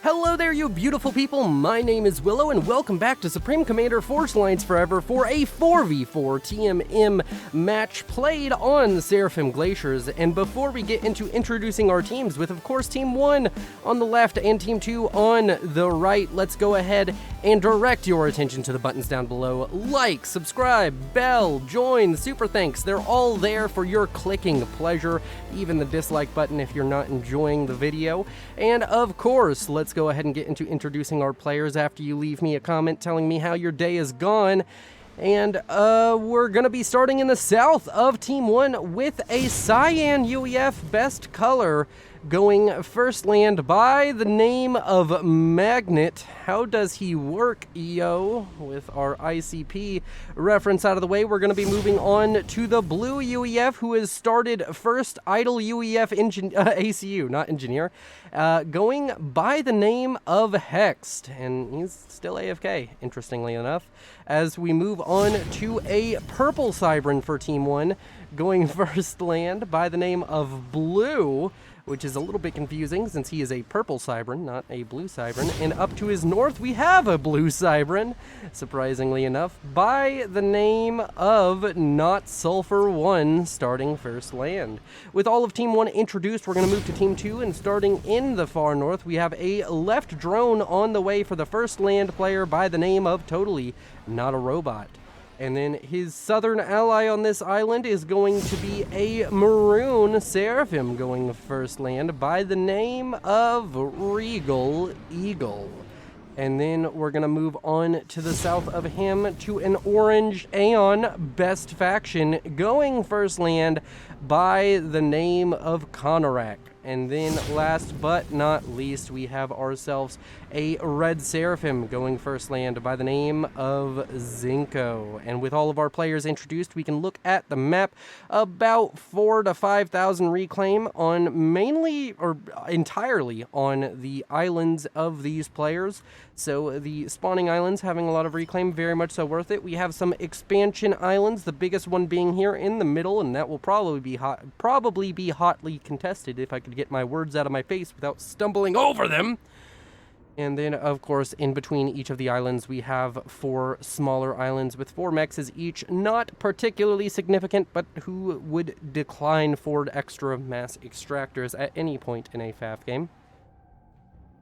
Hello there, you beautiful people. My name is Willow, and welcome back to Supreme Commander Force Alliance Forever for a 4v4 TMM match played on Seraphim Glaciers. And before we get into introducing our teams, with of course Team 1 on the left and Team 2 on the right, let's go ahead and direct your attention to the buttons down below. Like, subscribe, bell, join, super thanks. They're all there for your clicking pleasure, even the dislike button if you're not enjoying the video. And of course, let's go ahead and get into introducing our players after you leave me a comment telling me how your day is gone. And we're going to be starting in the south of Team 1 with a Cyan UEF best color going first land by the name of Magnet. How does he work, yo? With our ICP reference out of the way, we're going to be moving on to the blue UEF, who has started first, idle UEF ACU, not engineer, going by the name of Hexed, and he's still AFK, interestingly enough. As we move on to a purple Cybran for Team 1, going first land by the name of Blue, which is a little bit confusing since he is a purple Cybran, not a blue Cybran. And up to his north, we have a blue Cybran, surprisingly enough, by the name of Not Sulfur 1, starting first land. With all of Team 1 introduced, we're going to move to Team 2, and starting in the far north, we have a left drone on the way for the first land player by the name of Totally Not a Robot. And then his southern ally on this island is going to be a maroon Seraphim going first land by the name of Regal Eagle. And then we're going to move on to the south of him to an orange Aeon best faction going first land by the name of Konorak. And then last but not least, we have ourselves a red Seraphim going first land by the name of Zinko. And with all of our players introduced, we can look at the map. About 4,000 to 5,000 reclaim on mainly or entirely on the islands of these players. So the spawning islands having a lot of reclaim, very much so worth it. We have some expansion islands, the biggest one being here in the middle, and that will probably be hotly contested if I could get my words out of my face without stumbling over them. And then, of course, in between each of the islands, we have 4 smaller islands with 4 mexes each. Not particularly significant, but who would decline for extra mass extractors at any point in a FAF game.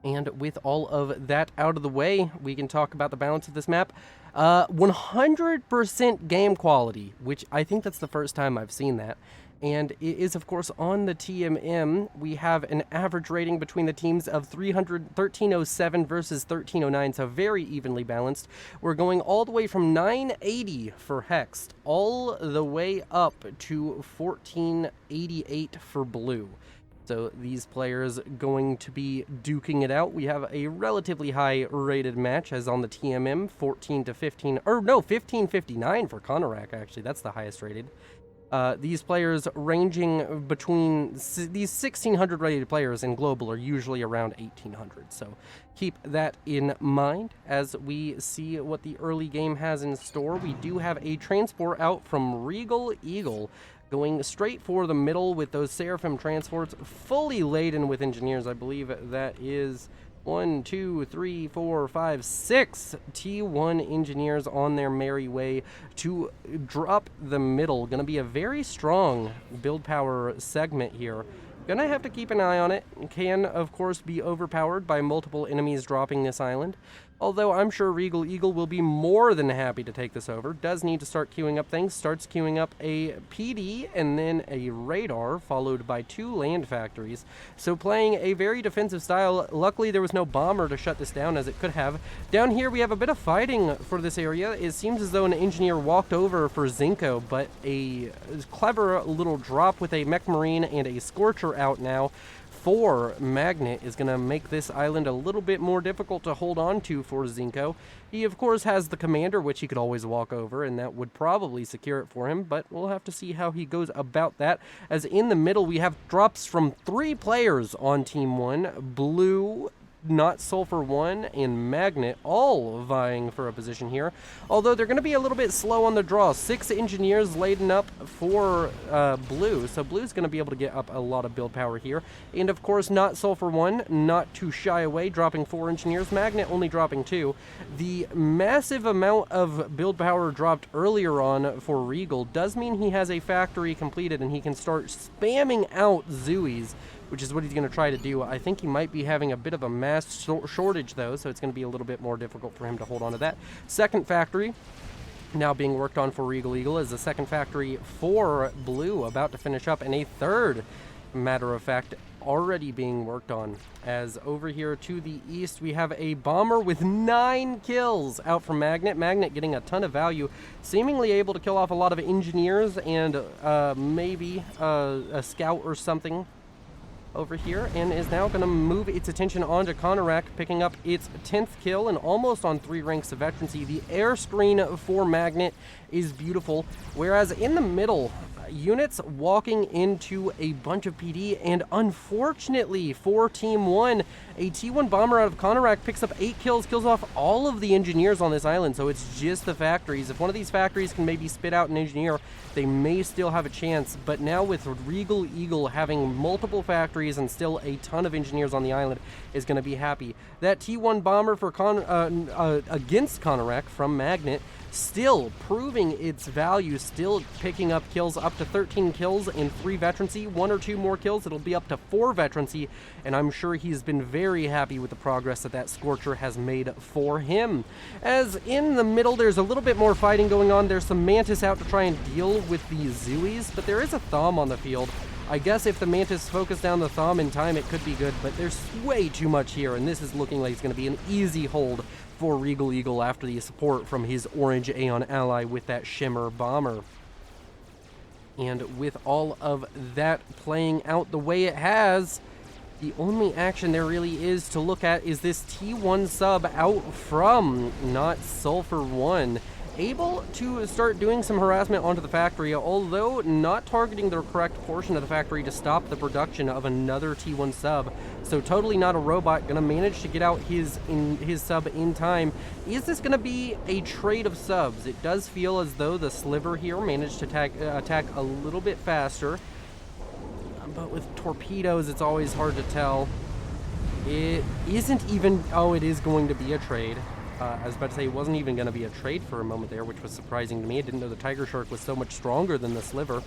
And with all of that out of the way, we can talk about the balance of this map. 100% game quality, which I think that's the first time I've seen that. And it is, of course, on the TMM. We have an average rating between the teams of 1307 versus 1309, so very evenly balanced. We're going all the way from 980 for Hexed, all the way up to 1488 for Blue. So these players going to be duking it out. We have a relatively high rated match as on the TMM, 1559 for Konorak, actually. That's the highest rated. These players ranging between these 1,600 rated players in global are usually around 1,800. So keep that in mind as we see what the early game has in store. We do have a transport out from Regal Eagle going straight for the middle with those Seraphim transports fully laden with engineers. I believe that is 1, 2, 3, 4, 5, 6 T1 engineers on their merry way to drop the middle. Gonna be a very strong build power segment here. Gonna have to keep an eye on it. Can, of course, be overpowered by multiple enemies dropping this island. Although I'm sure Regal Eagle will be more than happy to take this over. Does need to start queuing up things. Starts queuing up a PD and then a radar, followed by 2 land factories. So playing a very defensive style. Luckily there was no bomber to shut this down as it could have. Down here we have a bit of fighting for this area. It seems as though an engineer walked over for Zinko, but a clever little drop with a Mech Marine and a Scorcher out now for Magnet is going to make this island a little bit more difficult to hold on to for Zinko. He, of course, has the commander, which he could always walk over, and that would probably secure it for him, but we'll have to see how he goes about that. As in the middle, we have drops from 3 players on Team 1, Blue, Not Sulfur 1 and Magnet all vying for a position here. Although they're going to be a little bit slow on the draw. 6 engineers laden up for Blue. So Blue's going to be able to get up a lot of build power here. And of course, Not Sulfur 1, not too shy away, dropping 4 engineers. Magnet only dropping 2. The massive amount of build power dropped earlier on for Regal does mean he has a factory completed and he can start spamming out Zooies, which is what he's going to try to do. I think he might be having a bit of a mass shortage, though, so it's going to be a little bit more difficult for him to hold on to that. Second factory now being worked on for Regal Eagle is the second factory for Blue about to finish up, and a third, matter of fact, already being worked on. As over here to the east, we have a bomber with 9 kills out from Magnet. Magnet getting a ton of value, seemingly able to kill off a lot of engineers and maybe a scout or something over here, and is now going to move its attention onto Konarak, picking up its 10th kill and almost on 3 ranks of veterancy. The air screen for Magnet is beautiful, whereas in the middle, units walking into a bunch of PD, and unfortunately for Team 1, a T1 bomber out of Konarak picks up 8 kills, kills off all of the engineers on this island, so it's just the factories. If one of these factories can maybe spit out an engineer, they may still have a chance, but now with Regal Eagle having multiple factories and still a ton of engineers on the island is going to be happy. That T1 bomber for against Konarak from Magnet, still proving its value, still picking up kills, up to 13 kills and 3 veterancy. 1 or 2 more kills, it'll be up to 4 veterancy, and I'm sure he's been very happy with the progress that Scorcher has made for him. As in the middle, there's a little bit more fighting going on. There's some Mantis out to try and deal with these Zooies, but there is a Thom on the field. I guess if the Mantis focus down the Thom in time, it could be good, but there's way too much here, and this is looking like it's going to be an easy hold for Regal Eagle after the support from his Orange Aeon ally with that Shimmer bomber. And with all of that playing out the way it has, the only action there really is to look at is this T1 sub out from Not Sulfur 1. Able to start doing some harassment onto the factory, although not targeting the correct portion of the factory to stop the production of another T1 sub. So totally not a robot, gonna manage to get out his sub in time. Is this gonna be a trade of subs? It does feel as though the Sliver here managed to attack a little bit faster, but with torpedoes it's always hard to tell. It isn't even, oh, it is going to be a trade. I was about to say it wasn't even going to be a trade for a moment there, which was surprising to me. I didn't know the Tiger Shark was so much stronger than the Sliver.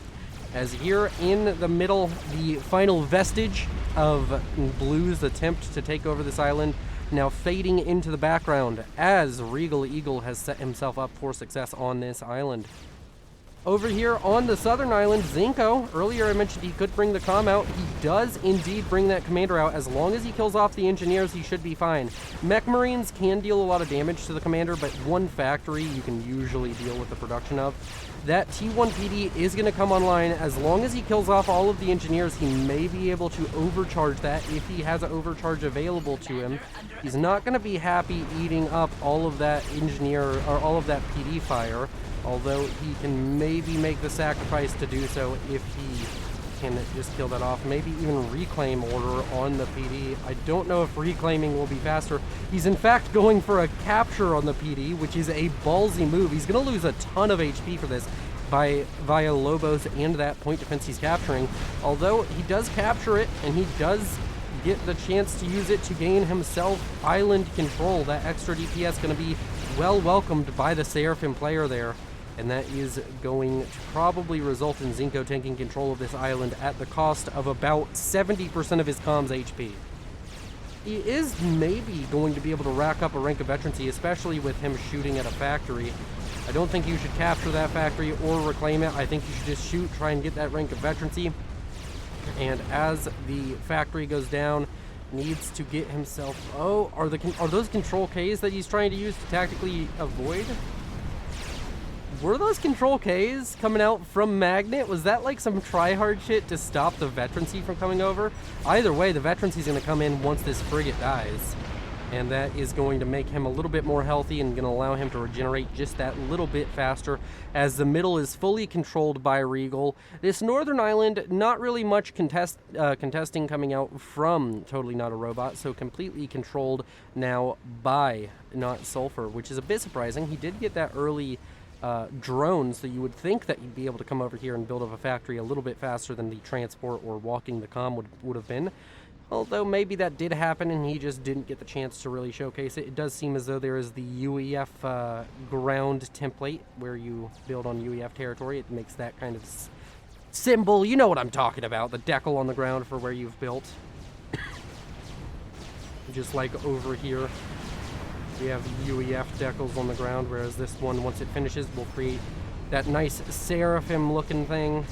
As here in the middle, the final vestige of Blue's attempt to take over this island now fading into the background as Regal Eagle has set himself up for success on this island. Over here on the southern island, Zinko, earlier I mentioned he could bring the comm out. He does indeed bring that commander out. As long as he kills off the engineers, he should be fine. Mech Marines can deal a lot of damage to the commander, but one factory you can usually deal with the production of. That T1 PD is going to come online. As long as he kills off all of the engineers, he may be able to overcharge that if he has an overcharge available to him. He's not going to be happy eating up all of that engineer or all of that PD fire, although he can maybe make the sacrifice to do so if he can just kill that off. Maybe even reclaim order on the PD. I don't know if reclaiming will be faster. He's in fact going for a capture on the PD, which is a ballsy move. He's going to lose a ton of HP for this via Lobos and that point defense he's capturing. Although he does capture it, and he does get the chance to use it to gain himself island control. That extra DPS going to be well welcomed by the Seraphim player there. And that is going to probably result in Zinko taking control of this island at the cost of about 70% of his comms HP. He is maybe going to be able to rack up a rank of veterancy, especially with him shooting at a factory. I don't think you should capture that factory or reclaim it. I think you should just shoot, try and get that rank of veterancy. And as the factory goes down, needs to get himself... Oh, are those control Ks that he's trying to use to tactically avoid? Were those control Ks coming out from Magnet? Was that like some try-hard shit to stop the veterancy from coming over? Either way, the veterancy's going to come in once this frigate dies. and that is going to make him a little bit more healthy and going to allow him to regenerate just that little bit faster, as the middle is fully controlled by Regal. This northern island, not really much contesting coming out from Totally Not a Robot, so completely controlled now by Not Sulfur, which is a bit surprising. He did get that early drone, so you would think that you'd be able to come over here and build up a factory a little bit faster than the transport or walking the comm would have been. Although maybe that did happen and he just didn't get the chance to really showcase it. It does seem as though there is the UEF ground template where you build on UEF territory. It makes that kind of symbol. You know what I'm talking about. The decal on the ground for where you've built. Just like over here, we have UEF decals on the ground, whereas this one, once it finishes, will create that nice Seraphim looking thing.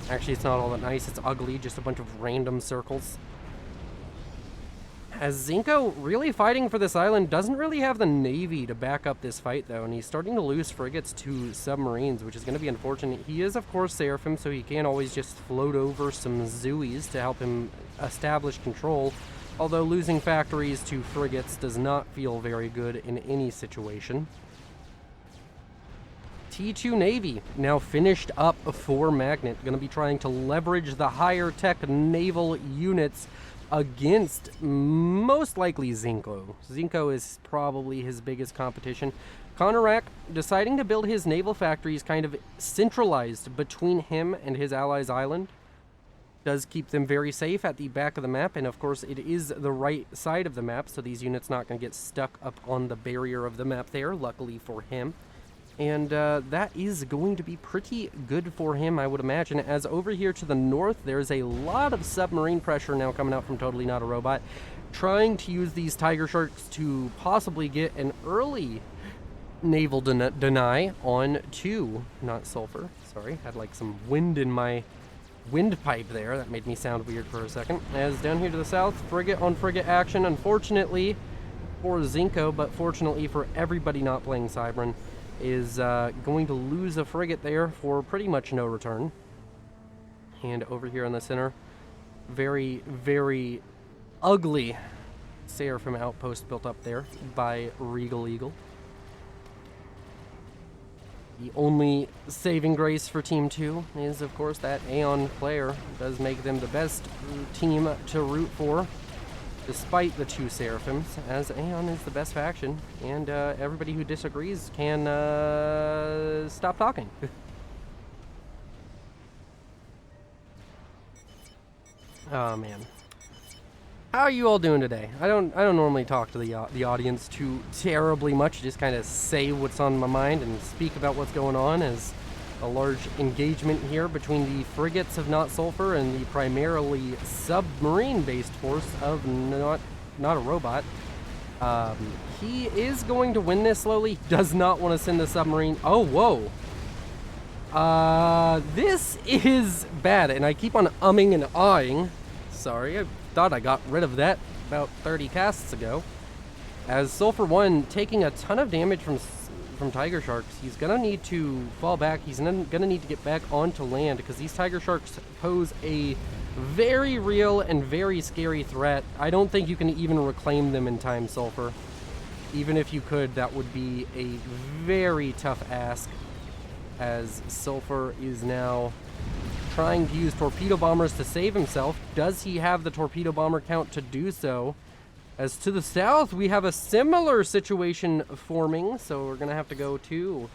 Actually, it's not all that nice. It's ugly. Just a bunch of random circles. As Zinco, really fighting for this island, doesn't really have the Navy to back up this fight, though, and he's starting to lose frigates to submarines, which is going to be unfortunate. He is, of course, Seraphim, so he can't always just float over some Zooies to help him establish control, although losing factories to frigates does not feel very good in any situation. T2 Navy, now finished up for Magnet, going to be trying to leverage the higher tech naval units against most likely Zinco. Zinco is probably his biggest competition. Konorak deciding to build his naval factories kind of centralized between him and his allies' island. Does keep them very safe at the back of the map, and of course it is the right side of the map, so these units not going to get stuck up on the barrier of the map there, luckily for him. And that is going to be pretty good for him, I would imagine, as over here to the north, there's a lot of submarine pressure now coming out from Totally Not a Robot, trying to use these Tiger Sharks to possibly get an early naval deny on to Not Sulfur. Sorry, had like some wind in my windpipe there. That made me sound weird for a second. As down here to the south, frigate on frigate action, unfortunately for Zinco, but fortunately for everybody not playing Cybran, is going to lose a frigate there for pretty much no return. And over here in the center, very, very ugly Seraphim outpost built up there by Regal Eagle. The only saving grace for Team 2 is, of course, that Aeon player. Does make them the best team to root for, despite the two Seraphims, as Aeon is the best faction, and everybody who disagrees can stop talking. Oh man, how are you all doing today? I don't normally talk to the audience too terribly much. Just kind of say what's on my mind and speak about what's going on, as a large engagement here between the frigates of Not Sulfur and the primarily submarine-based force of Not a Robot. He is going to win this slowly. He does not want to send the submarine. Oh, whoa. This is bad, and I keep on umming and ahhing. Sorry, I thought I got rid of that about 30 casts ago. As Sulfur 1 taking a ton of damage from Tiger Sharks, he's gonna need to fall back. He's gonna need to get back onto land, because these Tiger Sharks pose a very real and very scary threat. I don't think you can even reclaim them in time, Sulfur. Even if you could, that would be a very tough ask, as Sulfur is now trying to use torpedo bombers to save himself. Does he have the torpedo bomber count to do so? As to the south, we have a similar situation forming, so we're going to have to go to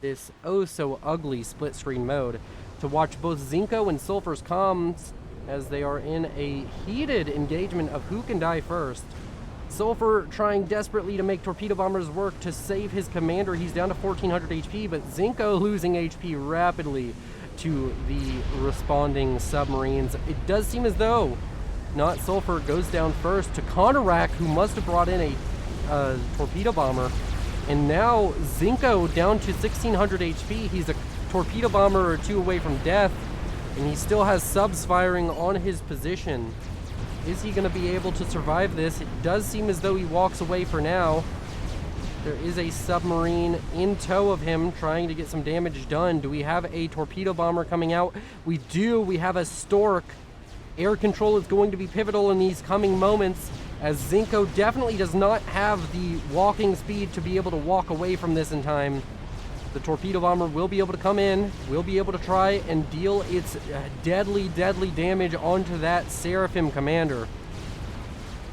this oh-so-ugly split-screen mode to watch both Zinco and Sulfur's comms, as they are in a heated engagement of who can die first. Sulfur trying desperately to make torpedo bombers work to save his commander. He's down to 1400 HP, but Zinco losing HP rapidly to the responding submarines. It does seem as though Not Sulfur goes down first to Konorak, who must have brought in a torpedo bomber. And now Zinco down to 1600 HP. He's a torpedo bomber or two away from death, and he still has subs firing on his position. Is he going to be able to survive this? It does seem as though he walks away for now. There is a submarine in tow of him trying to get some damage done. Do we have a torpedo bomber coming out? We do. We have a Stork. Air control is going to be pivotal in these coming moments. as Zinco definitely does not have the walking speed to be able to walk away from this in time. The torpedo bomber will be able to come in, will be able to try and deal its deadly damage onto that Seraphim commander.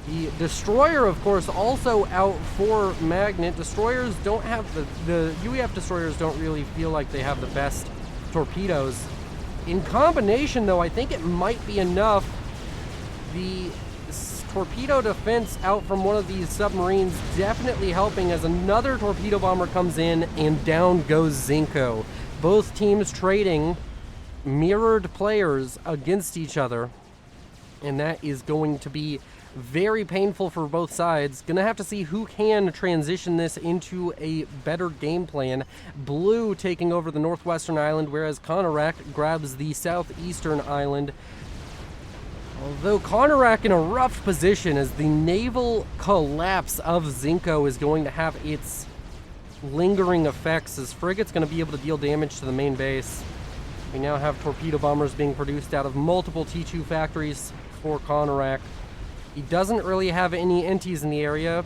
The destroyer, of course, also out for Magnet. Destroyers don't have the UEF destroyers don't really feel like they have the best torpedoes. In combination, though, I think it might be enough. The torpedo defense out from one of these submarines definitely helping as another torpedo bomber comes in and down goes Zinco. Both teams trading mirrored players against each other, and that is going to be very painful for both sides. Gonna have to see who can transition this into a better game plan. Blue taking over the northwestern island, whereas Konarak grabs the southeastern island. Although Konarak in a rough position, as the naval collapse of Zinco is going to have its lingering effects, as Frigate's going to be able to deal damage to the main base. We now have torpedo bombers being produced out of multiple T2 factories for Konarak. He doesn't really have any NTs in the area,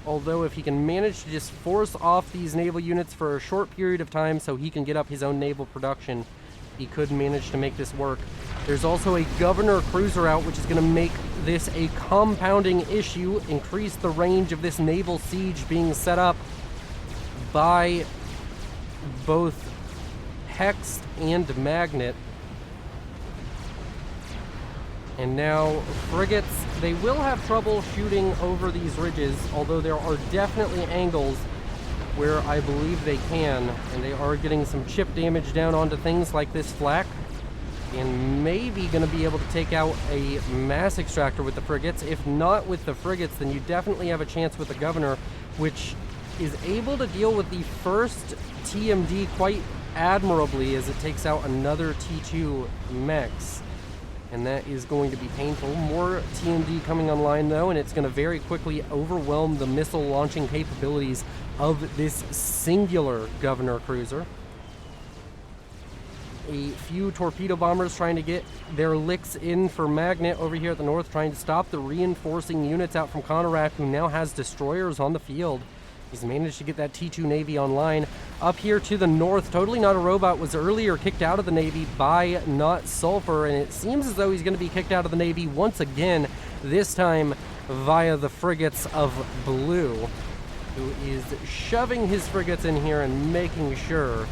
although if he can manage to just force off these naval units for a short period of time so he can get up his own naval production, he could manage to make this work. There's also a governor cruiser out, which is going to make this a compounding issue, increase the range of this naval siege being set up by both Hex and Magnet. And now frigates, they will have trouble shooting over these ridges, although there are definitely angles where I believe they can, and they are getting some chip damage down onto things like this flak, and maybe going to be able to take out a mass extractor with the frigates. If not with the frigates, then you definitely have a chance with the governor, which is able to deal with the first TMD quite admirably as it takes out another T2 mechs. And that is going to be painful. More TMD coming online though, and it's going to very quickly overwhelm the missile launching capabilities of this singular governor cruiser. A few torpedo bombers trying to get their licks in for Magnet over here at the north, trying to stop the reinforcing units out from Konarak, who now has destroyers on the field. He's managed to get that T2 Navy online. Up here to the north, Totally Not a Robot was earlier kicked out of the Navy by Not Sulfur, and it seems as though he's going to be kicked out of the Navy once again, this time via the frigates of Blue, who is shoving his frigates in here and making sure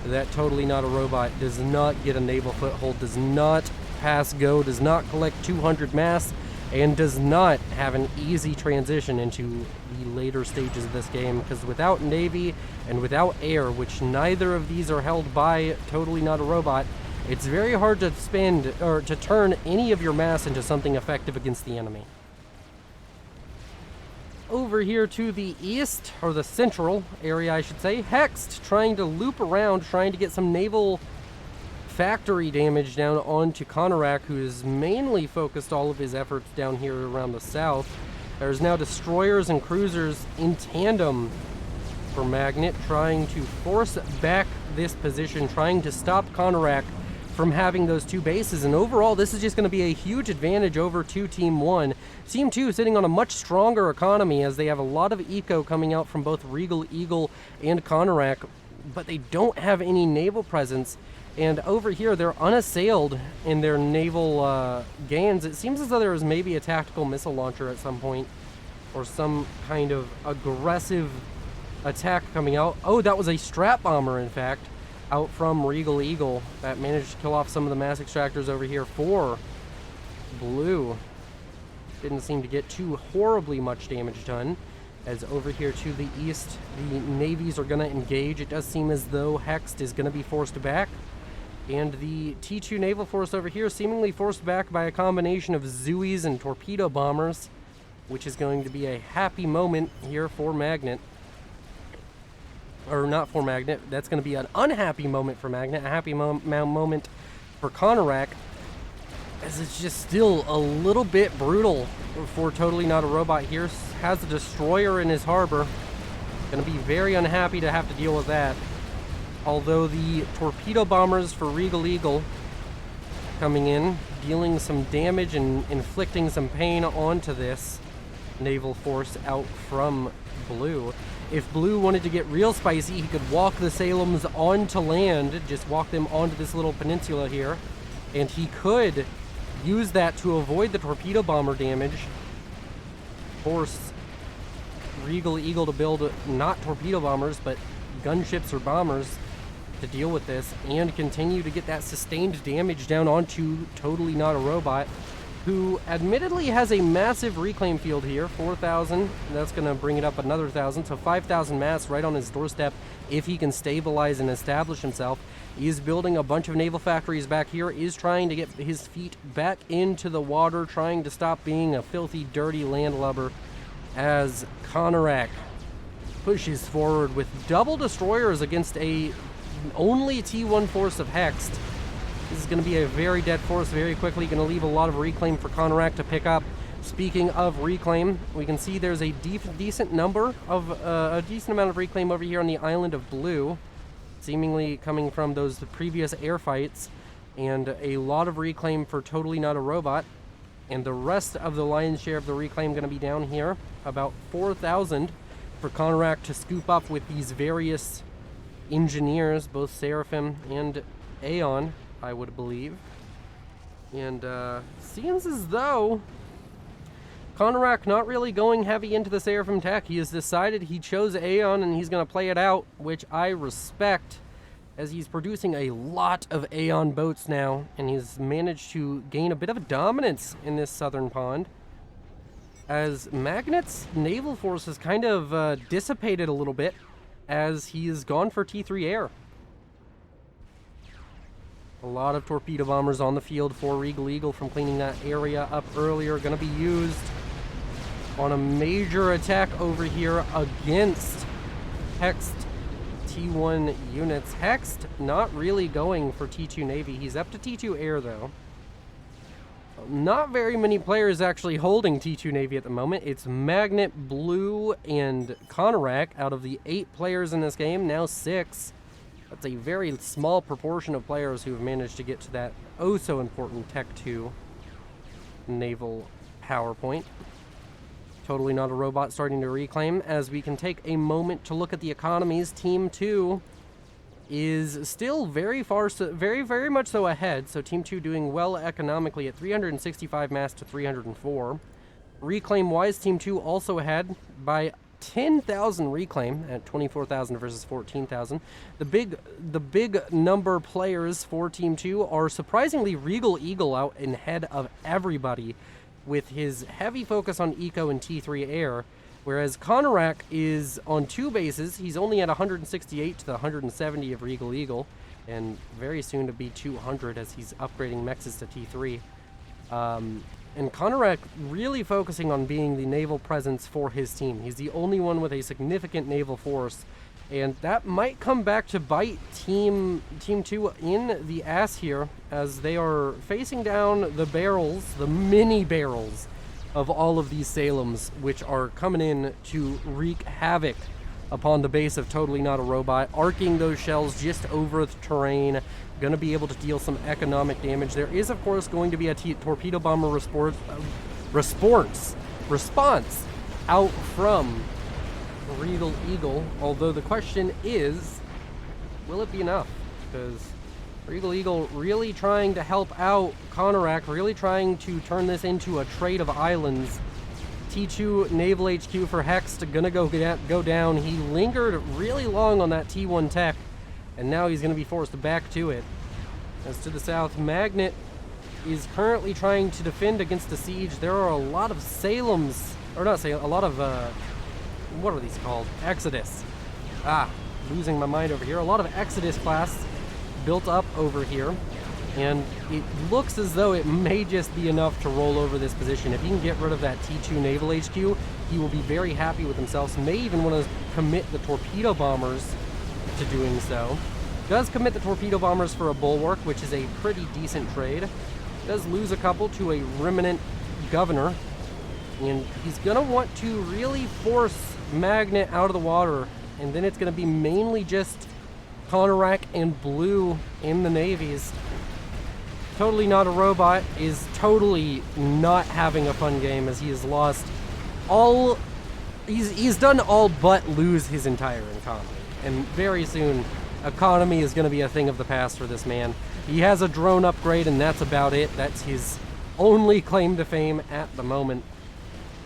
that Totally Not a Robot does not get a naval foothold, does not pass go, does not collect 200 mass, and does not have an easy transition into the later stages of this game, because without Navy and without air, which neither of these are held by Totally Not a Robot, it's very hard to spend or to turn any of your mass into something effective against the enemy. Over here to the east, or the central area I should say, Hext trying to loop around, trying to get some naval factory damage down onto Konarak, who is mainly focused all of his efforts down here around the south. There's now destroyers and cruisers in tandem for Magnet, trying to force back this position, trying to stop Konarak from having those two bases. And overall, this is just going to be a huge advantage over to Team 1. Team 2 sitting on a much stronger economy, as they have a lot of eco coming out from both Regal Eagle and Konarak, but they don't have any naval presence. And over here, they're unassailed in their naval gains. It seems as though there was maybe a tactical missile launcher at some point, or some kind of aggressive attack coming out. Oh, that was a strat bomber, in fact, out from Regal Eagle that managed to kill off some of the mass extractors over here for Blue. Didn't seem to get too horribly much damage done. As over here to the east, the navies are going to engage. It does seem as though Hext is going to be forced back. And the T2 naval force over here seemingly forced back by a combination of Zooies and torpedo bombers, which is going to be a happy moment here for Magnet. Or not for Magnet, that's going to be an unhappy moment for Magnet, a happy moment for Konarak, as it's just still a little bit brutal for Totally Not a Robot here. Has a destroyer in his harbor. Going to be very unhappy to have to deal with that. Although the torpedo bombers for Regal Eagle coming in, dealing some damage and inflicting some pain onto this. naval force out from Blue. If Blue wanted to get real spicy, he could walk the Salems onto land, just walk them onto this little peninsula here, and he could use that to avoid the torpedo bomber damage, force Regal Eagle to build not torpedo bombers, but gunships or bombers to deal with this, and continue to get that sustained damage down onto Totally Not a Robot, who admittedly has a massive reclaim field here, 4,000. That's going to bring it up another 1,000, so 5,000 mass right on his doorstep if he can stabilize and establish himself. He's building a bunch of naval factories back here, is trying to get his feet back into the water, trying to stop being a filthy, dirty landlubber, as Konarak pushes forward with double destroyers against a only T1 force of Hexed. This is going to be a very dead force very quickly, going to leave a lot of reclaim for Konarak to pick up. Speaking of reclaim, we can see there's a decent number of a decent amount of reclaim over here on the island of Blue, seemingly coming from those previous air fights, and a lot of reclaim for Totally Not a Robot. And the rest of the lion's share of the reclaim going to be down here, about 4,000 for Konarak to scoop up with these various engineers, both Seraphim and Aeon, I would believe. And seems as though Konarak not really going heavy into the Seraphim tech. He has decided he chose Aeon and he's going to play it out, which I respect, as he's producing a lot of Aeon boats now, and he's managed to gain a bit of a dominance in this southern pond, as Magnet's naval force has kind of dissipated a little bit as he's gone for T3 air. A lot of torpedo bombers on the field for Regal Eagle from cleaning that area up earlier, going to be used on a major attack over here against Hexed T1 units. Hexed not really going for T2 Navy. He's up to T2 Air though. Not very many players actually holding T2 Navy at the moment. It's Magnet, Blue, and Konarak out of the 8 players in this game, now 6. That's a very small proportion of players who have managed to get to that oh so important Tech 2 naval power point. Totally Not a Robot starting to reclaim, as we can take a moment to look at the economies. Team 2 is still very much so ahead, so Team 2 doing well economically at 365 mass to 304. Reclaim wise, Team 2 also ahead by 10,000 reclaim at 24,000 versus 14,000. The big number players for Team 2 are surprisingly Regal Eagle out ahead of everybody with his heavy focus on Eco and T3 Air, whereas Konarak is on 2 bases. He's only at 168 to the 170 of Regal Eagle, and very soon to be 200 as he's upgrading mexes to T3. And Konarak really focusing on being the naval presence for his team. He's the only one with a significant naval force, and that might come back to bite Team 2 in the ass here, as they are facing down the barrels, the mini barrels of all of these Salems, which are coming in to wreak havoc upon the base of Totally Not a Robot, arcing those shells just over the terrain, going to be able to deal some economic damage. There is, of course, going to be a torpedo bomber response out from Regal Eagle, although the question is, will it be enough? Because Regal Eagle really trying to help out Konarak, really trying to turn this into a trade of islands. T2 Naval HQ for Hexed gonna go down. He lingered really long on that T1 tech, and now he's gonna be forced back to it. As to the south, Magnet is currently trying to defend against the siege. There are a lot of Salems, or not Salem, a lot of what are these called? Exodus. Losing my mind over here. A lot of Exodus class built up over here, and it looks as though it may just be enough to roll over this position. If he can get rid of that T2 Naval HQ, he will be very happy with himself. May even want to commit the torpedo bombers to doing so. Does commit the torpedo bombers for a bulwark, which is a pretty decent trade. Does lose a couple to a remnant governor, and he's gonna want to really force Magnet out of the water, and then it's gonna be mainly just Konarak and Blue in the navies. Totally Not a Robot is totally not having a fun game, as he has lost all he's done all but lose his entire economy, and very soon economy is going to be a thing of the past for this man. He has a drone upgrade, and that's about it. That's his only claim to fame at the moment,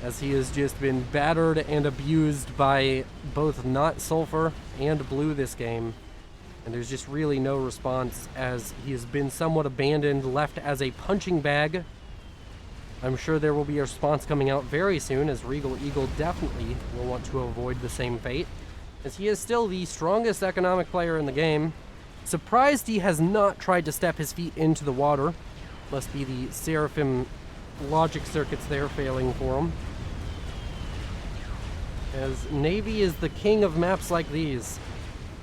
as he has just been battered and abused by both Not Sulfur and Blue this game. And there's just really no response, as he has been somewhat abandoned, left as a punching bag. I'm sure there will be a response coming out very soon, as Regal Eagle definitely will want to avoid the same fate, as he is still the strongest economic player in the game. Surprised he has not tried to step his feet into the water. Must be the Seraphim logic circuits there failing for him, as Navy is the king of maps like these.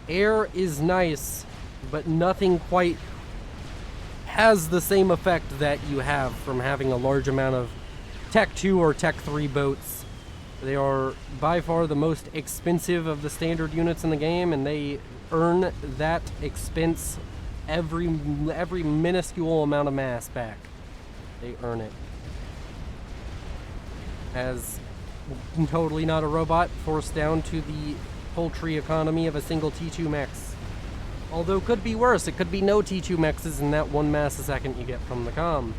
Air is nice, but nothing quite has the same effect that you have from having a large amount of Tech 2 or Tech 3 boats. They are by far the most expensive of the standard units in the game, and they earn that expense every minuscule amount of mass back. They earn it. As totally not a robot, forced down to the poultry economy of a single T2 mechs. Although could be worse, it could be no T2 mechs in that 1 mass a second you get from the comm.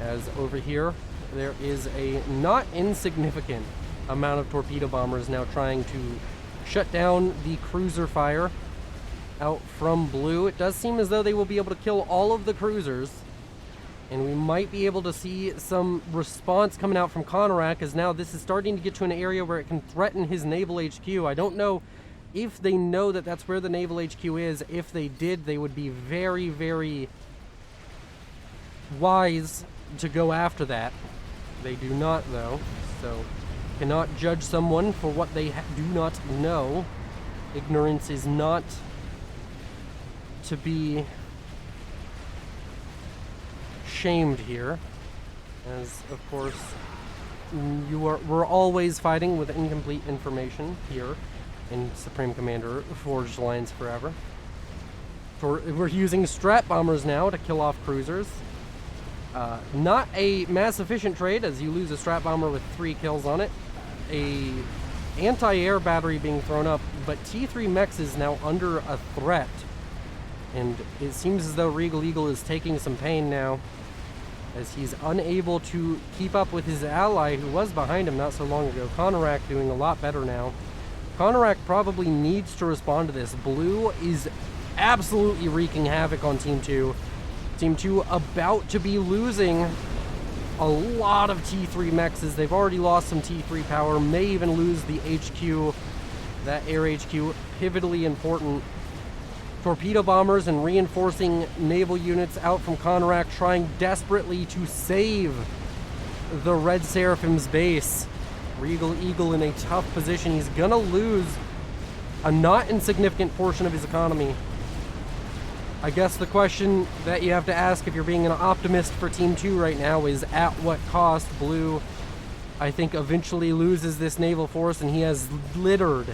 As over here, there is a not insignificant amount of torpedo bombers now trying to shut down the cruiser fire out from Blue. It does seem as though they will be able to kill all of the cruisers, and we might be able to see some response coming out from Konarak, as now this is starting to get to an area where it can threaten his naval HQ. I don't know if they know that that's where the naval HQ is. If they did, they would be very, very wise to go after that. They do not, though, so cannot judge someone for what they do not know. Ignorance is not to be shamed here, as of course we're always fighting with incomplete information here in Supreme Commander Forged Alliance Forever. We're using strat bombers now to kill off cruisers. Not a mass efficient trade, as you lose a strat bomber with 3 kills on it. A anti-air battery being thrown up, but T3 mechs is now under a threat, and it seems as though Regal Eagle is taking some pain now, as he's unable to keep up with his ally who was behind him not so long ago. Konarak doing a lot better now. Konarak probably needs to respond to this. Blue is absolutely wreaking havoc on Team 2. Team 2 about to be losing a lot of T3 mechs, as they've already lost some T3 power, may even lose the HQ, that air HQ, pivotally important. Torpedo bombers and reinforcing naval units out from Konarak, trying desperately to save the Red Seraphim's base. Regal Eagle in a tough position. He's gonna lose a not insignificant portion of his economy. I guess the question that you have to ask if you're being an optimist for Team 2 right now is, at what cost? Blue, I think, eventually loses this naval force, and he has littered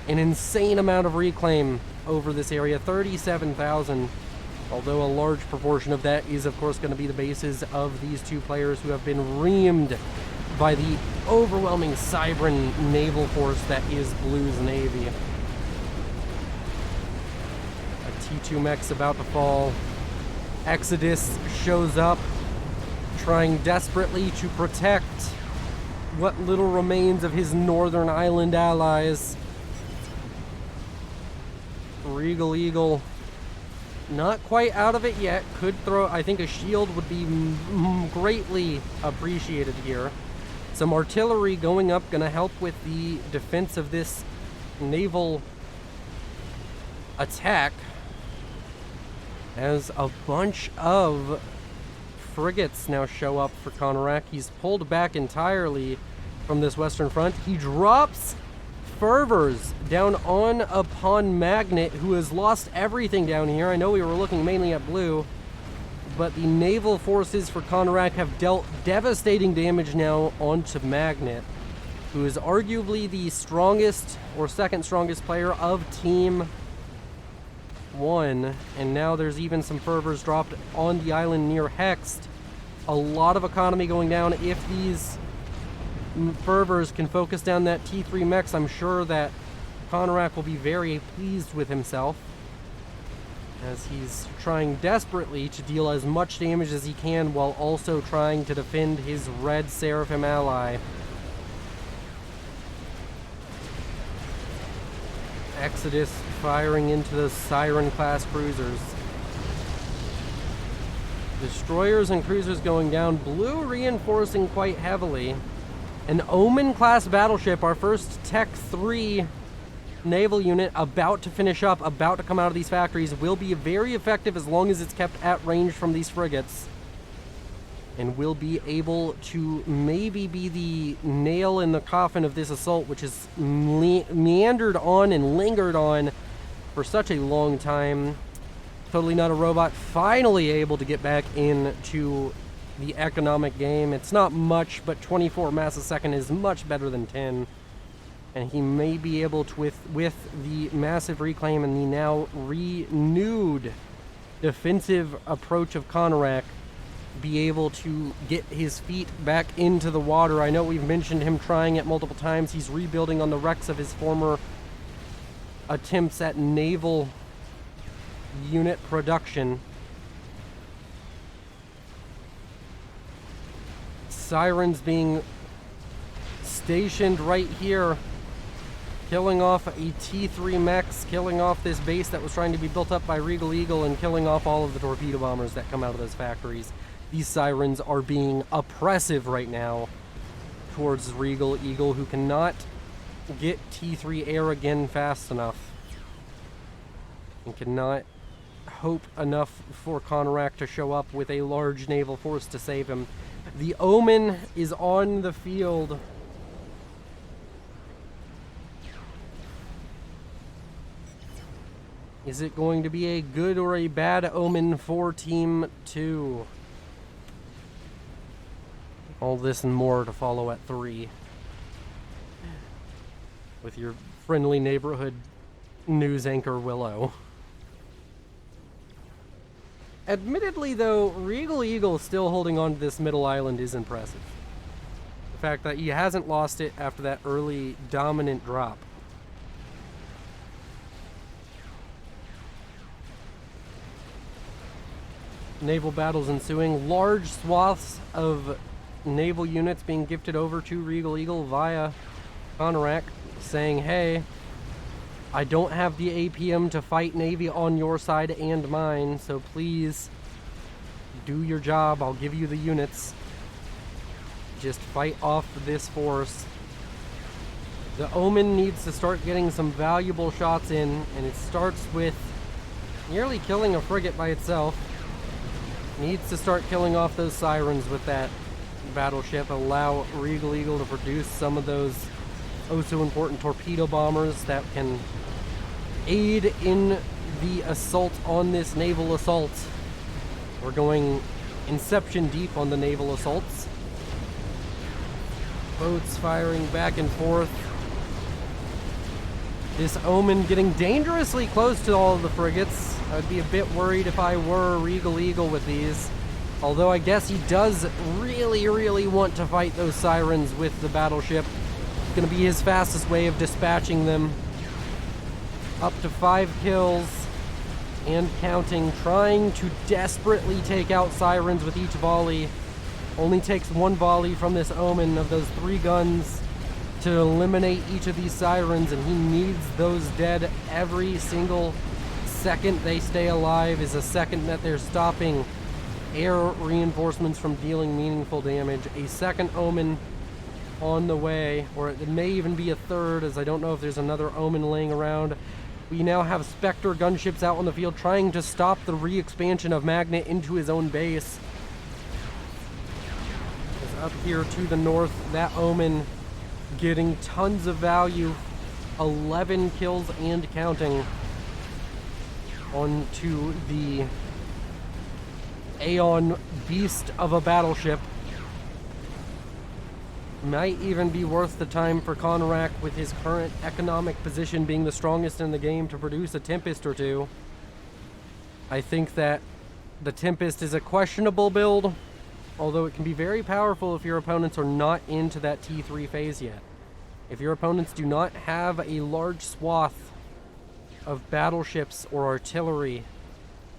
an insane amount of reclaim over this area, 37,000, although a large proportion of that is of course going to be the bases of these two players who have been reamed by the overwhelming Cybran naval force that is Blue's Navy. A T2 mech's about to fall. Exodus shows up, trying desperately to protect what little remains of his northern island allies. Regal Eagle not quite out of it yet. Could throw, I think a shield would be greatly appreciated here. Some artillery going up, gonna help with the defense of this naval attack, as a bunch of frigates now show up for Konarak. He's pulled back entirely from this western front. He drops Fervors down on upon Magnet, who has lost everything down here. I know we were looking mainly at Blue, but the naval forces for Konarak have dealt devastating damage now onto Magnet, who is arguably the strongest or second strongest player of Team 1. And now there's even some Fervors dropped on the island near Hext. A lot of economy going down if these fervors can focus down that T3 mechs, I'm sure that Konarak will be very pleased with himself, as he's trying desperately to deal as much damage as he can while also trying to defend his red Seraphim ally. Exodus firing into those Siren-class cruisers. Destroyers and cruisers going down. Blue reinforcing quite heavily. An Omen-class battleship, our first Tech 3 naval unit, about to finish up, about to come out of these factories, will be very effective as long as it's kept at range from these frigates. And will be able to maybe be the nail in the coffin of this assault, which has meandered on and lingered on for such a long time. Totally Not a Robot finally able to get back into the economic game. It's not much, but 24 mass a second is much better than 10. And he may be able to, with the massive reclaim and the now renewed defensive approach of Konarak, be able to get his feet back into the water. I know we've mentioned him trying it multiple times. He's rebuilding on the wrecks of his former attempts at naval unit production. Sirens being stationed right here, killing off a T3 mechs, killing off this base that was trying to be built up by Regal Eagle, and killing off all of the torpedo bombers that come out of those factories. These Sirens are being oppressive right now towards Regal Eagle, who cannot get T3 air again fast enough, and cannot hope enough for Konarak to show up with a large naval force to save him. The Omen is on the field. Is it going to be a good or a bad omen for Team 2? All this and more to follow at 3. With your friendly neighborhood news anchor, Willow. Admittedly, though, Regal Eagle still holding on to this middle island is impressive. The fact that he hasn't lost it after that early dominant drop. Naval battles ensuing. Large swaths of naval units being gifted over to Regal Eagle via Konarak, saying, hey, I don't have the APM to fight Navy on your side and mine, so please do your job. I'll give you the units. Just fight off this force. The Omen needs to start getting some valuable shots in, and it starts with nearly killing a frigate by itself. Needs to start killing off those Sirens with that battleship. Allow Regal Eagle to produce some of those oh so important torpedo bombers that can aid in the assault on this naval assault. We're going Inception deep on the naval assaults. Boats firing back and forth. This Omen getting dangerously close to all of the frigates. I'd be a bit worried if I were Regal Eagle with these. Although I guess he does really, really want to fight those Sirens with the battleship. It's going to be his fastest way of dispatching them. Up to 5 kills and counting. Trying to desperately take out Sirens with each volley. Only takes 1 volley from this Omen of those 3 guns to eliminate each of these Sirens, and he needs those dead. Every single second they stay alive is a second that they're stopping air reinforcements from dealing meaningful damage. A second Omen on the way, or it may even be a third, as I don't know if there's another Omen laying around. We now have Spectre gunships out on the field trying to stop the re-expansion of Magnet into his own base. As up here to the north, that Omen getting tons of value. 11 kills and counting onto the Aeon beast of a battleship. Might even be worth the time for Konarak, with his current economic position being the strongest in the game, to produce a Tempest or 2. I think that the Tempest is a questionable build although it can be very powerful if your opponents are not into that T3 phase yet. If your opponents do not have a large swath of battleships or artillery,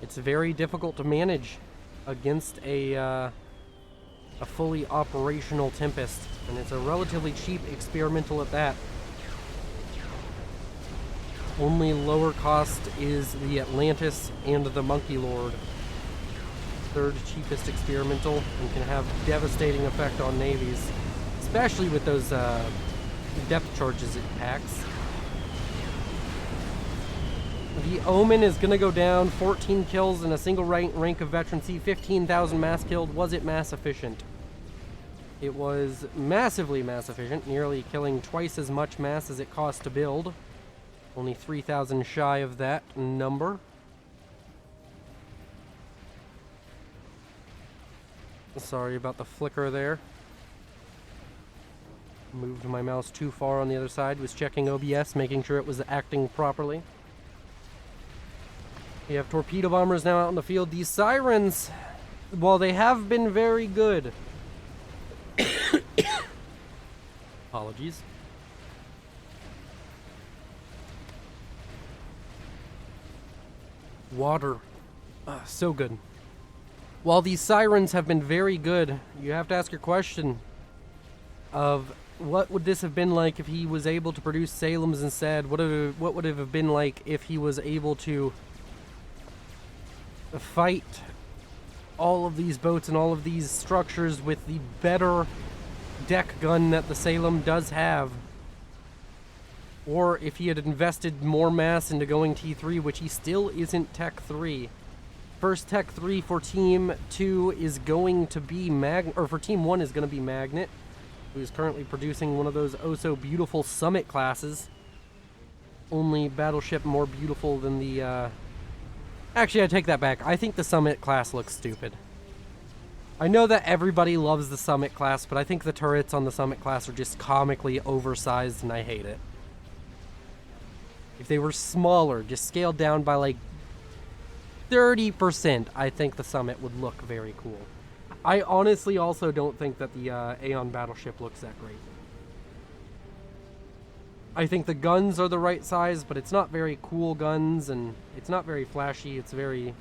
it's very difficult to manage against a fully operational Tempest, and it's a relatively cheap experimental at that. Only lower cost is the Atlantis and the Monkey Lord. Third cheapest experimental, and can have devastating effect on navies, especially with those depth charges it packs. The Omen is going to go down. 14 kills in a single rank of veterancy, 15,000 mass killed. Was it mass efficient? It was massively mass efficient, nearly killing twice as much mass as it cost to build. Only 3,000 shy of that number. Sorry about the flicker there. Moved my mouse too far on the other side. Was checking OBS, making sure it was acting properly. We have torpedo bombers now out in the field. These sirens, while they have been very good... Apologies. Water. So good. While these sirens have been very good, you have to ask your question of what would this have been like if he was able to produce Salems instead? What would it have been like if he was able to fight all of these boats and all of these structures with the better deck gun that the Salem does have? Or if he had invested more mass into going T3, which he still isn't Tech 3. First Tech 3 for Team 2 is going to be for Team 1 is going to be Magnet, who's currently producing one of those oh-so-beautiful Summit classes. Only battleship more beautiful than the, Actually, I take that back. I think the Summit class looks stupid. I know that everybody loves the Summit class, but I think the turrets on the Summit class are just comically oversized, and I hate it. If they were smaller, just scaled down by like 30%, I think the Summit would look very cool. I honestly also don't think that the Aeon Battleship looks that great. I think the guns are the right size, but it's not very cool guns, and it's not very flashy. It's very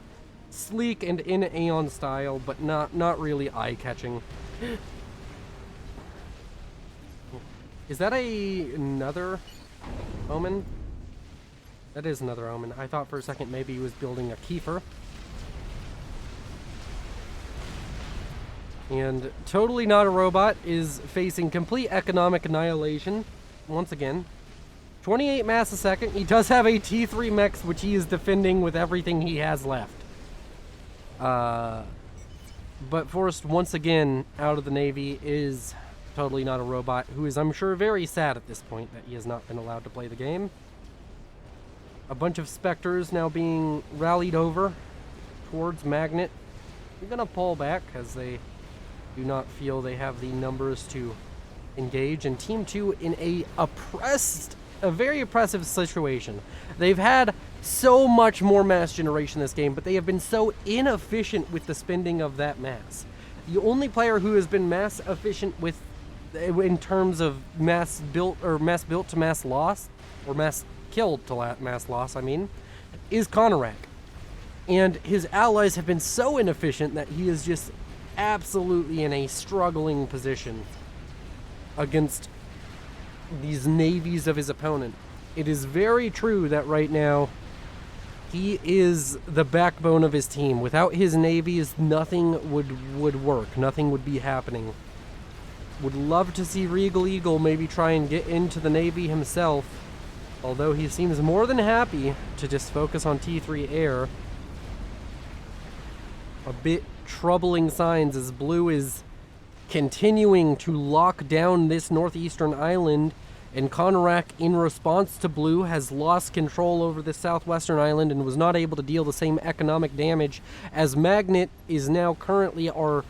sleek and in Aeon style, but not really eye-catching. Is that another Omen? That is another Omen. I thought for a second maybe he was building a Kiefer. And Totally Not a Robot is facing complete economic annihilation once again. 28 mass a second. He does have a T3 mech, which he is defending with everything he has left. But forced once again out of the Navy is Totally Not a Robot, who is, I'm sure, very sad at this point that he has not been allowed to play the game. A bunch of Spectres now being rallied over towards Magnet. I'm going to pull back as they do not feel they have the numbers to engage. And Team 2 in a very oppressive situation. They've had so much more mass generation this game, but they have been so inefficient with the spending of that mass. The only player who has been mass efficient with, in terms of mass built to mass loss, or mass killed to mass loss, I mean, is Konorak. And his allies have been so inefficient that he is just absolutely in a struggling position against these navies of his opponent. It is very true that right now he is the backbone of his team. Without his navies, nothing would work. Nothing would be happening. Would love to see Regal Eagle maybe try and get into the Navy himself, although he seems more than happy to just focus on T3 Air. A bit troubling signs as Blue is continuing to lock down this northeastern island, and Konorak, in response to Blue, has lost control over the southwestern island and was not able to deal the same economic damage, as Magnet is now currently our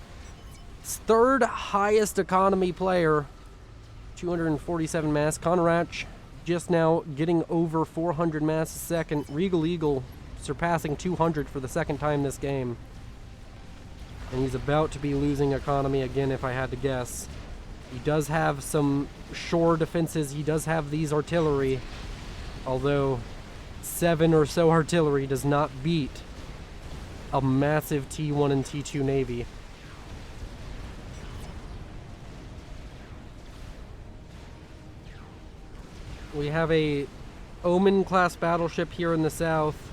third highest economy player, 247 mass. Konorak just now getting over 400 mass a second. Regal Eagle surpassing 200 for the second time this game. And he's about to be losing economy again, if I had to guess. He does have some shore defenses. He does have these artillery. Although 7 or so artillery does not beat a massive T1 and T2 Navy. We have a Omen-class battleship here in the south.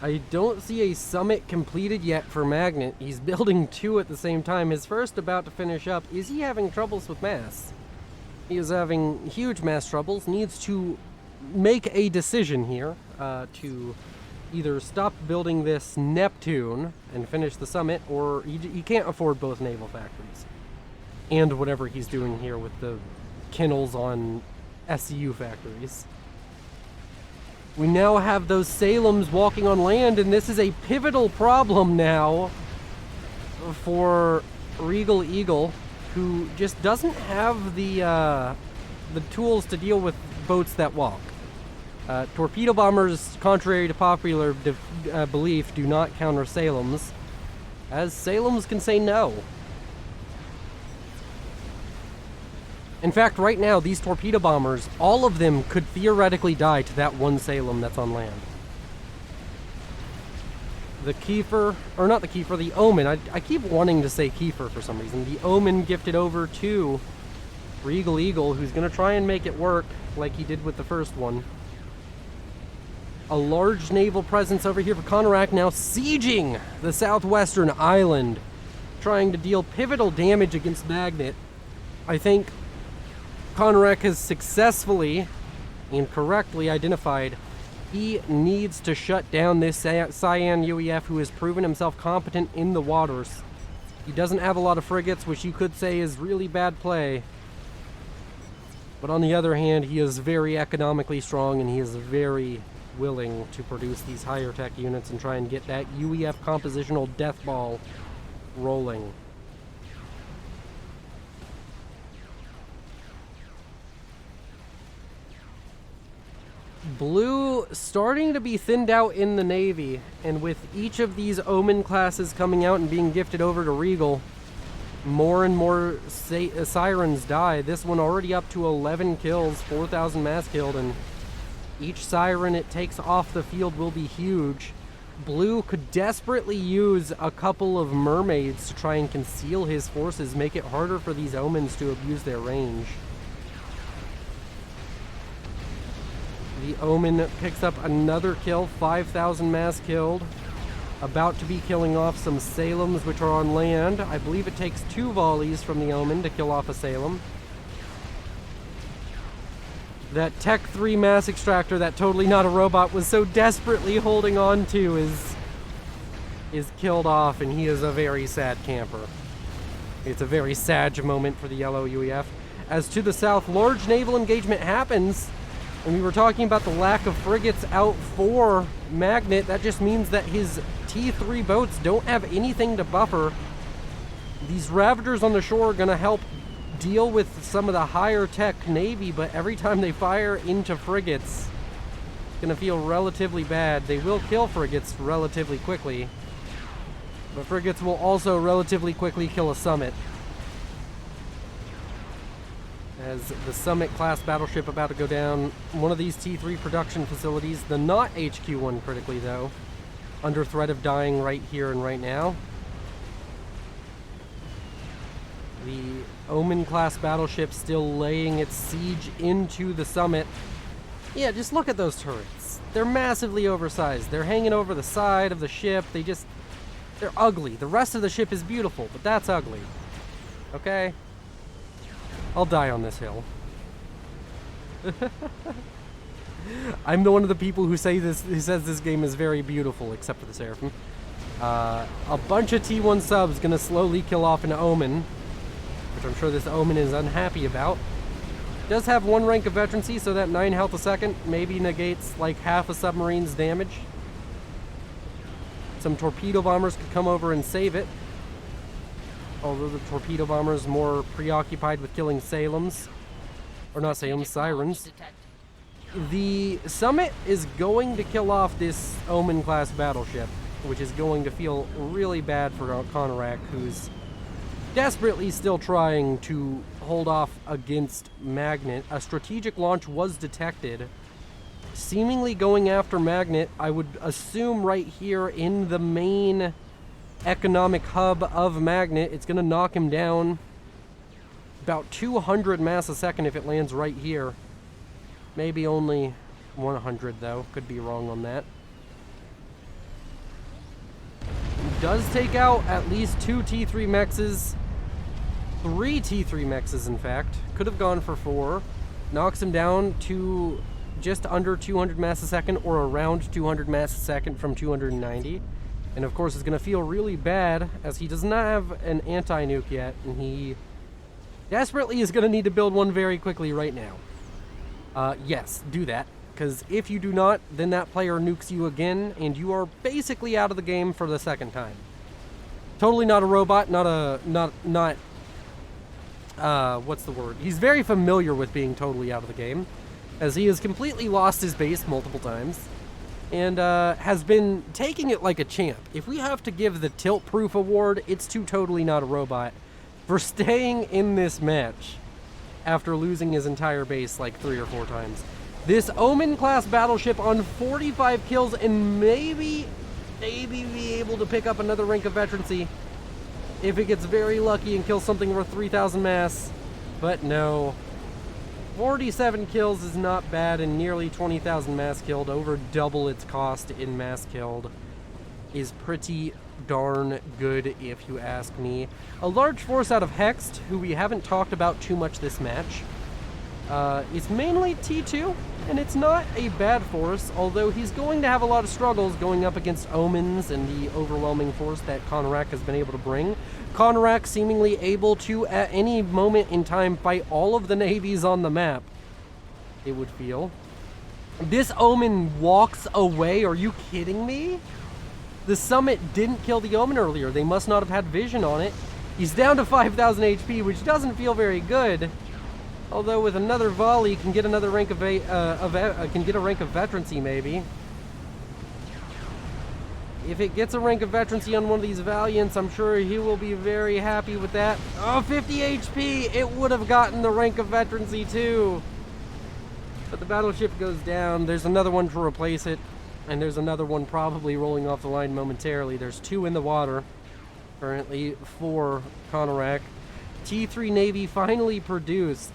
I don't see a summit completed yet for Magnet. He's building 2 at the same time. His first about to finish up. Is he having troubles with mass? He is having huge mass troubles. Needs to make a decision here to either stop building this Neptune and finish the summit, or he can't afford both naval factories. And whatever he's doing here with the kennels on SCU factories. We now have those Salems walking on land, and this is a pivotal problem now for Regal Eagle, who just doesn't have the tools to deal with boats that walk. Torpedo bombers, contrary to popular belief, do not counter Salems, as Salems can say no. In fact, right now, these torpedo bombers, all of them could theoretically die to that one Salem that's on land. The Kiefer, or not the Kiefer, the Omen. I keep wanting to say Kiefer for some reason. The Omen gifted over to Regal Eagle, who's going to try and make it work like he did with the first one. A large naval presence over here for Konarak, now sieging the southwestern island, trying to deal pivotal damage against Magnet. I think Konarak has successfully and correctly identified he needs to shut down this Cyan UEF, who has proven himself competent in the waters. He doesn't have a lot of frigates, which you could say is really bad play. But on the other hand, he is very economically strong, and he is very willing to produce these higher tech units and try and get that UEF compositional death ball rolling. Blue starting to be thinned out in the Navy, and with each of these Omen classes coming out and being gifted over to Regal, more and more Sirens die. This one already up to 11 kills, 4,000 mass killed, and each Siren it takes off the field will be huge. Blue could desperately use a couple of mermaids to try and conceal his forces, make it harder for these Omens to abuse their range. The Omen picks up another kill, 5,000 mass killed. About to be killing off some Salems, which are on land. I believe it takes 2 volleys from the Omen to kill off a Salem. That Tech 3 mass extractor that Totally Not a Robot was so desperately holding on to is killed off, and he is a very sad camper. It's a very sad moment for the yellow UEF. As to the south, large naval engagement happens. And we were talking about the lack of frigates out for Magnet. That just means that his T3 boats don't have anything to buffer. These Ravagers on the shore are going to help deal with some of the higher tech Navy, but every time they fire into frigates, it's going to feel relatively bad. They will kill frigates relatively quickly, but frigates will also relatively quickly kill a Summit. As the Summit class battleship about to go down, one of these T3 production facilities, the not HQ1 critically though, under threat of dying right here and right now. The Omen class battleship still laying its siege into the Summit. Yeah, just look at those turrets. They're massively oversized. They're hanging over the side of the ship. They're ugly. The rest of the ship is beautiful, but that's ugly. Okay? I'll die on this hill. I'm the one of the people who says this game is very beautiful, except for the Seraphim. A bunch of T1 subs gonna slowly kill off an Omen, which I'm sure this Omen is unhappy about. Does have 1 rank of veterancy, so that 9 health a second maybe negates like half a submarine's damage. Some torpedo bombers could come over and save it, although the torpedo bomber is more preoccupied with killing Salems. Or not Salems, Sirens. The Summit is going to kill off this Omen class battleship. which is going to feel really bad for Konarak, who's desperately still trying to hold off against Magnet. A strategic launch was detected, seemingly going after Magnet, I would assume right here in the main economic hub of Magnet. It's going to knock him down about 200 mass a second if it lands right here. Maybe only 100 though, could be wrong on that. He does take out at least 2 T3 mexes, 3 T3 mexes in fact, could have gone for 4, knocks him down to just under 200 mass a second, or around 200 mass a second from 290. And of course it's going to feel really bad as he does not have an anti-nuke yet, and he desperately is going to need to build one very quickly right now. Yes, do that, because if you do not, then that player nukes you again, and you are basically out of the game for the second time. Totally not a robot, what's the word? He's very familiar with being totally out of the game, as he has completely lost his base multiple times, and has been taking it like a champ. If we have to give the Tilt Proof Award, it's to Totally Not a Robot for staying in this match after losing his entire base like 3 or 4 times. This Omen-class battleship on 45 kills and maybe be able to pick up another rank of veterancy if it gets very lucky and kills something worth 3,000 mass, but no. 47 kills is not bad, and nearly 20,000 mass killed, over double its cost in mass killed, is pretty darn good if you ask me. A large force out of Hext, who we haven't talked about too much this match. It's mainly T2, and it's not a bad force, although he's going to have a lot of struggles going up against Omens and the overwhelming force that Konarak has been able to bring. Konarak seemingly able to, at any moment in time, fight all of the navies on the map, it would feel. This Omen walks away, are you kidding me? The Summit didn't kill the Omen earlier, they must not have had vision on it. He's down to 5,000 HP, which doesn't feel very good. Although with another volley, can get another rank of can get a rank of veterancy maybe. If it gets a rank of veterancy on one of these Valiants, I'm sure he will be very happy with that. Oh, 50 HP! It would have gotten the rank of veterancy too. But the battleship goes down. There's another one to replace it, and there's another one probably rolling off the line momentarily. There's 2 in the water currently for Konarak. T3 Navy finally produced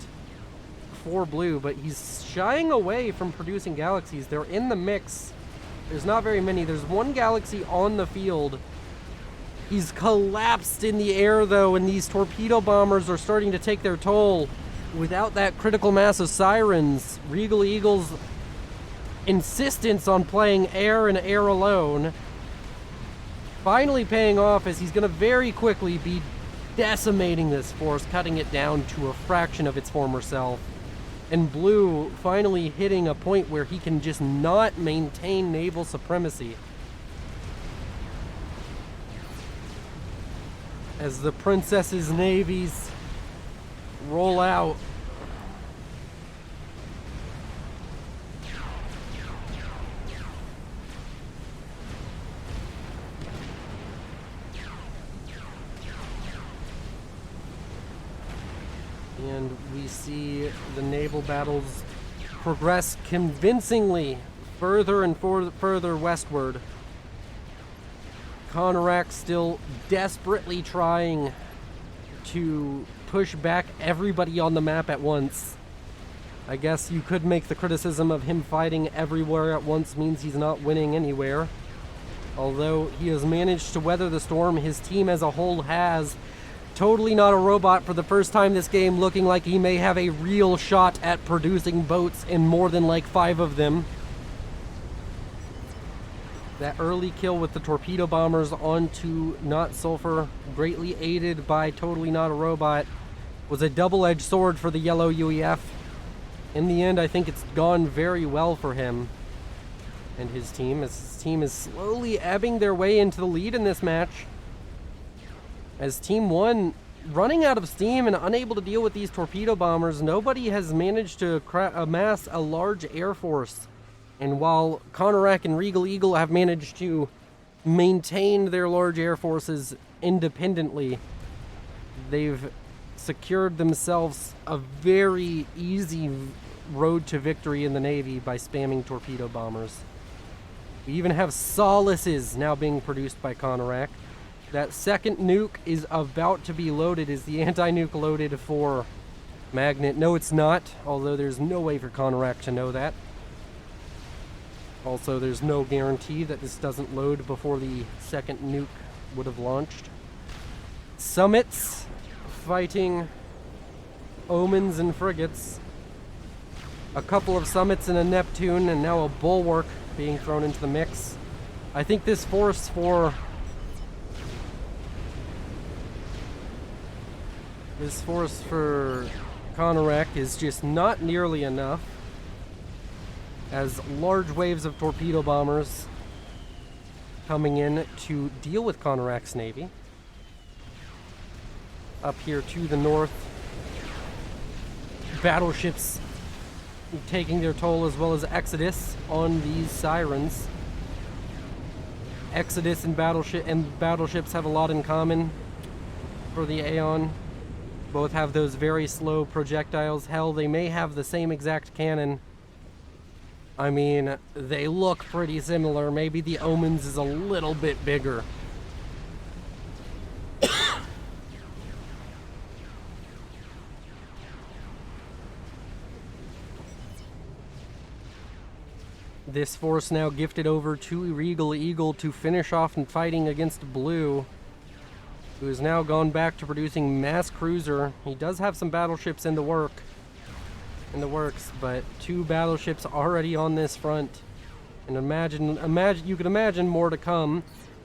4 blue, but he's shying away from producing galaxies. They're in the mix. There's not very many. There's 1 galaxy on the field. He's collapsed in the air though, and these torpedo bombers are starting to take their toll. Without that critical mass of sirens, Regal Eagle's insistence on playing air and air alone finally paying off, as he's going to very quickly be decimating this force, cutting it down to a fraction of its former self. And blue finally hitting a point where he can just not maintain naval supremacy. As the princess's navies roll out. And we see the naval battles progress convincingly further and further westward. Konarak still desperately trying to push back everybody on the map at once. I guess you could make the criticism of him fighting everywhere at once means he's not winning anywhere. Although he has managed to weather the storm, his team as a whole has. Totally Not a Robot for the first time this game, looking like he may have a real shot at producing boats, and more than like 5 of them. That early kill with the torpedo bombers onto Not Sulfur, greatly aided by Totally Not a Robot, was a double-edged sword for the yellow UEF. In the end, I think it's gone very well for him and his team, as his team is slowly ebbing their way into the lead in this match. As Team 1, running out of steam and unable to deal with these torpedo bombers, nobody has managed to amass a large air force. And while Konarak and Regal Eagle have managed to maintained their large air forces independently. They've secured themselves a very easy road to victory in the Navy by spamming torpedo bombers. We even have Solaces now being produced by Conorak. That second nuke is about to be loaded. Is the anti-nuke loaded for Magnet? No, it's not, although there's no way for Conorak to know that. Also, there's no guarantee that this doesn't load before the second nuke would have launched. Summits fighting Omens and frigates. A couple of Summits and a Neptune, and now a Bulwark being thrown into the mix. I think this force for Conorak is just not nearly enough, as large waves of torpedo bombers coming in to deal with Conorak's navy. Up here to the north, battleships taking their toll, as well as Exodus on these Sirens. Exodus and battleships have a lot in common for the Aeon. Both have those very slow projectiles. Hell, they may have the same exact cannon. I mean, they look pretty similar. Maybe the Omens is a little bit bigger. This force now gifted over to Regal Eagle to finish off and fighting against Blue, who has now gone back to producing mass cruiser. He does have some battleships in the works, but 2 battleships already on this front. And you can imagine more to come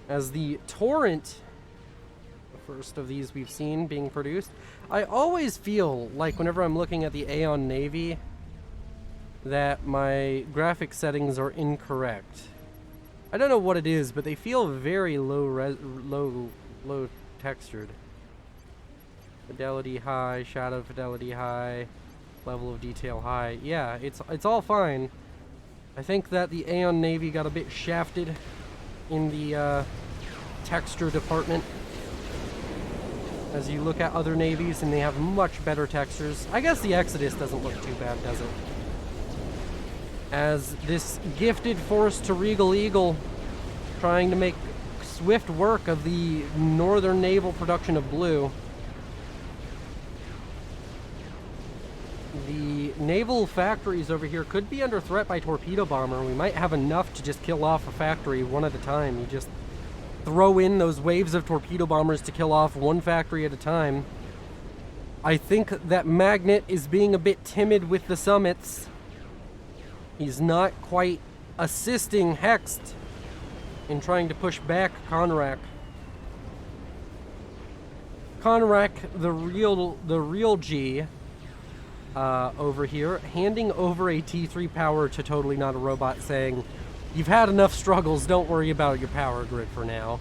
as the Torrent, the first of these we've seen being produced. I always feel like whenever I'm looking at the Aeon Navy that my graphic settings are incorrect. I don't know what it is, but they feel very low textured. Fidelity high, shadow fidelity high, level of detail high. Yeah, it's all fine. I think that the Aeon Navy got a bit shafted in the texture department. As you look at other navies and they have much better textures. I guess the Exodus doesn't look too bad, does it? As this gifted force to Regal Eagle, trying to make swift work of the northern naval production of Blue. The naval factories over here could be under threat by torpedo bomber. We might have enough to just kill off a factory one at a time. You just throw in those waves of torpedo bombers to kill off one factory at a time. I think that Magnet is being a bit timid with the Summits. He's not quite assisting Hext in trying to push back Conorak. Conorak, the real G, over here, handing over a T3 power to Totally Not a Robot, saying, "You've had enough struggles, don't worry about your power grid for now."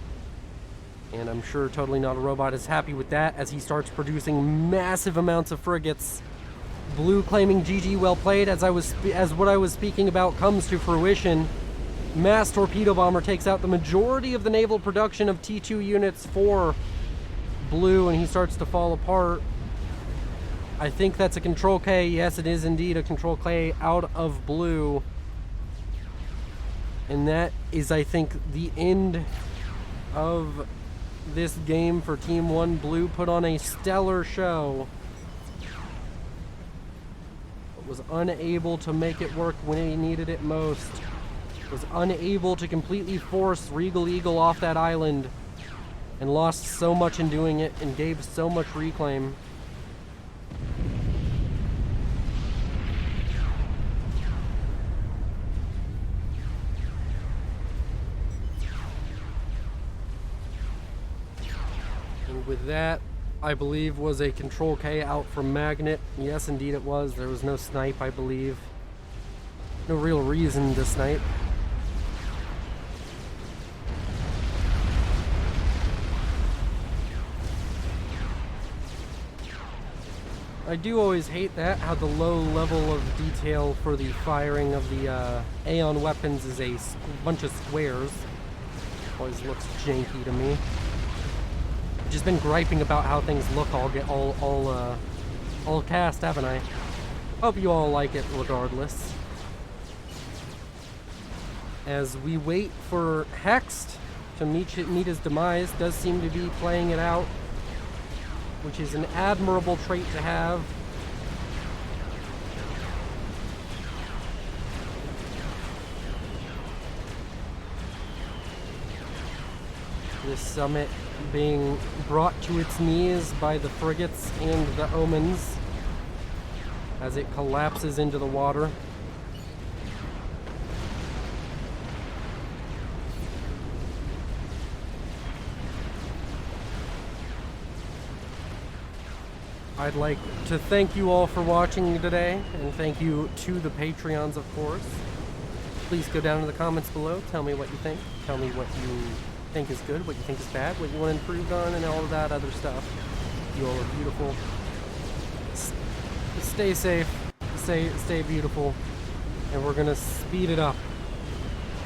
And I'm sure Totally Not a Robot is happy with that as he starts producing massive amounts of frigates. Blue claiming GG, well played. As what I was speaking about comes to fruition, mass torpedo bomber takes out the majority of the naval production of T2 units for Blue, and he starts to fall apart. I think that's a Control K. Yes, it is indeed a Control K out of Blue. And that is, I think, the end of this game for Team 1. Blue put on a stellar show, but was unable to make it work when he needed it most. Was unable to completely force Regal Eagle off that island, and lost so much in doing it, and gave so much reclaim. And with that, I believe was a Control K out from Magnet. Yes, indeed it was. There was no snipe, I believe. No real reason to snipe. I do always hate that, how the low level of detail for the firing of the Aeon weapons is a bunch of squares. Always looks janky to me. I've just been griping about how things look all cast, haven't I? Hope you all like it regardless. As we wait for Hext to meet his demise, does seem to be playing it out, which is an admirable trait to have. This summit being brought to its knees by the frigates and the omens as it collapses into the water. I'd like to thank you all for watching today, and thank you to the Patreons, of course. Please go down in the comments below, tell me what you think, tell me what you think is good, what you think is bad, what you want improved on, and all of that other stuff. You all are beautiful. Stay safe, stay beautiful, and we're gonna speed it up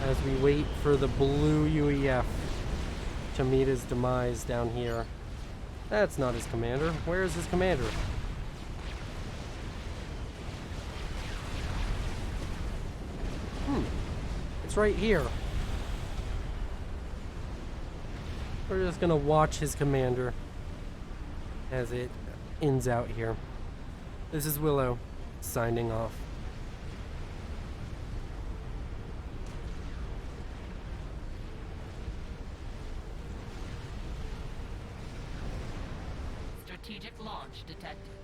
as we wait for the blue UEF to meet his demise down here. That's not his commander. Where is his commander? It's right here. We're just gonna watch his commander as it ends out here. This is Willow, signing off. Strategic launch detected.